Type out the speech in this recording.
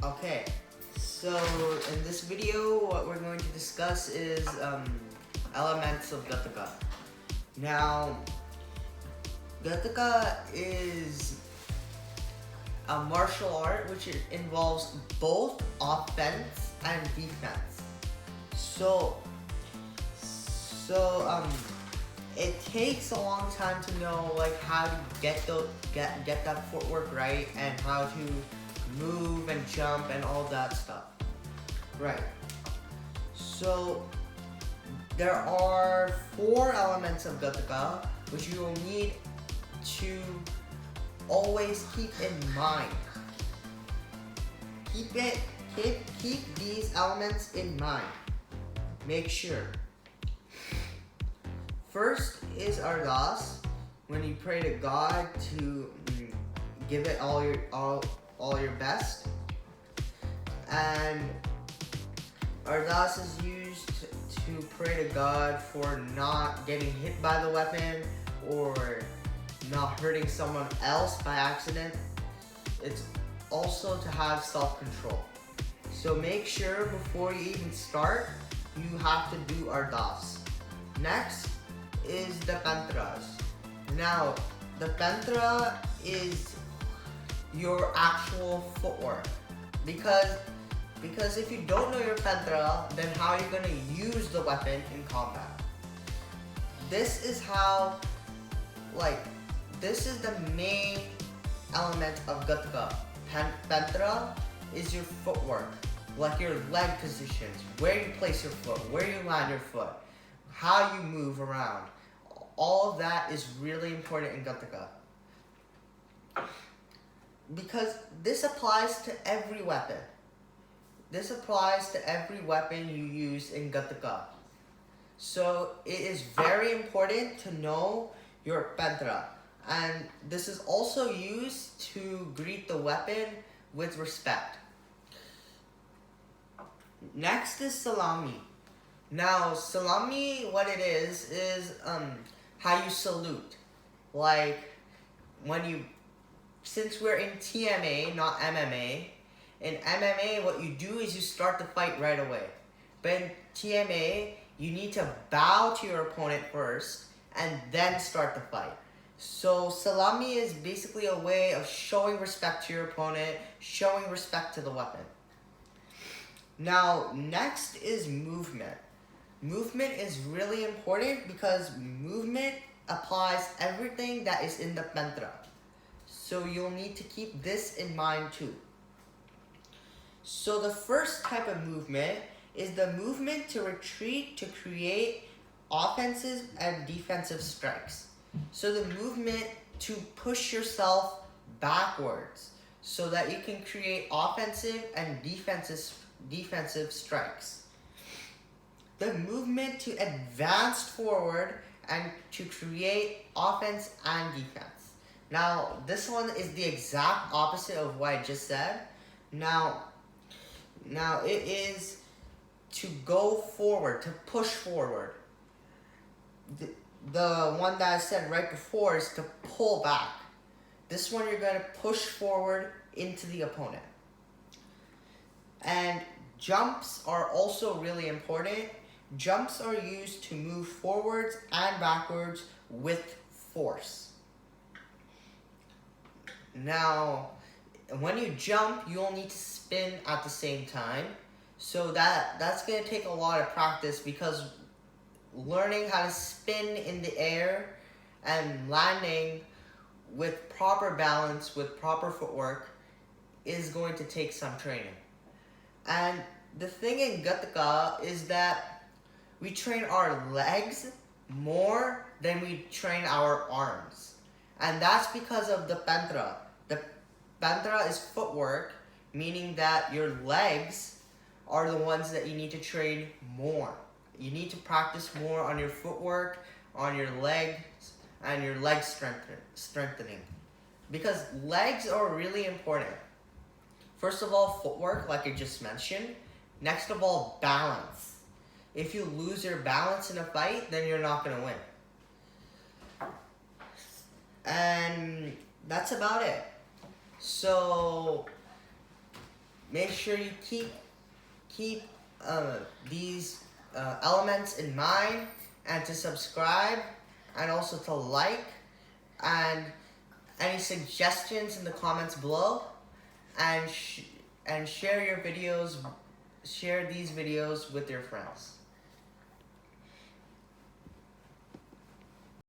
Okay, so in this video, what we're going to discuss is elements of Gatka. Now, Gatka is a martial art which involves both offense and defense. So it takes a long time to know like how to get that footwork right and how to move and jump and all that stuff. Right. So there are 4 elements of Gatka which you will need to always keep in mind. Keep these elements in mind. Make sure. First is Ardaas, when you pray to God to give it all your best. And Ardaas is used to pray to God for not getting hit by the weapon or not hurting someone else by accident. It's also to have self-control. So make sure before you even start, you have to do Ardaas. Next is the Pentras. Now, the Pentra is your actual footwork. Because if you don't know your Pentra, then how are you going to use the weapon in combat? This is how, this is the main element of Gatka. Pentra is your footwork, like your leg positions, where you place your foot, where you land your foot, how you move around. All of that is really important in Gatka. Because this applies to every weapon. This applies to every weapon you use in Gatka. So it is very important to know your Pentra. And this is also used to greet the weapon with respect. Next is Salami. Now, Salami, what it is how you salute. Like, since we're in TMA, not MMA, in MMA, what you do is you start the fight right away. But in TMA, you need to bow to your opponent first and then start the fight. So Salami is basically a way of showing respect to your opponent, showing respect to the weapon. Now, next is movement. Movement is really important because movement applies everything that is in the Pentra. So you'll need to keep this in mind too. So the first type of movement is the movement to retreat to create offensive and defensive strikes. So the movement to push yourself backwards so that you can create offensive and defensive strikes. The movement to advance forward and to create offense and defense. Now, this one is the exact opposite of what I just said. Now it is to go forward, to push forward. The one that I said right before is to pull back. This one you're going to push forward into the opponent. And jumps are also really important. Jumps are used to move forwards and backwards with force. Now, when you jump, you'll need to spin at the same time. So that's going to take a lot of practice because learning how to spin in the air and landing with proper balance, with proper footwork, is going to take some training. And the thing in Gatka is that we train our legs more than we train our arms. And that's because of the Pentra. The Pentra is footwork, meaning that your legs are the ones that you need to train more. You need to practice more on your footwork, on your legs, and your leg strengthening. Because legs are really important. First of all, footwork, like I just mentioned. Next of all, balance. If you lose your balance in a fight, then you're not going to win. And that's about it. So make sure you keep these elements in mind, and to subscribe, and also to like, and any suggestions in the comments below, and share these videos with your friends.